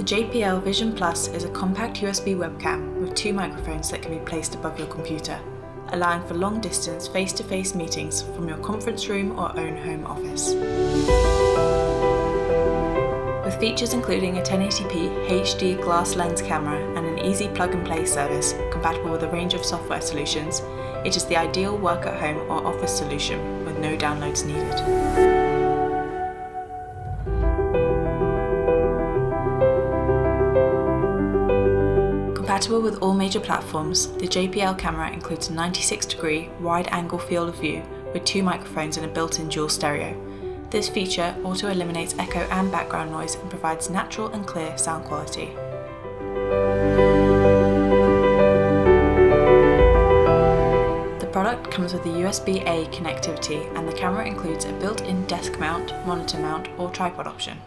JPL Vision Plus is a compact USB webcam with 2 microphones that can be placed above your computer, allowing for long-distance face-to-face meetings from your conference room or own home office. With features including a 1080p HD glass lens camera and an easy plug-and-play service compatible with a range of software solutions, it is the ideal work-at-home or office solution with no downloads needed. Compatible with all major platforms, the JPL camera includes a 96-degree wide-angle field of view with 2 microphones and a built-in dual stereo. This feature auto-eliminates echo and background noise and provides natural and clear sound quality. The product comes with a USB-A connectivity, and the camera includes a built-in desk mount, monitor mount or tripod option.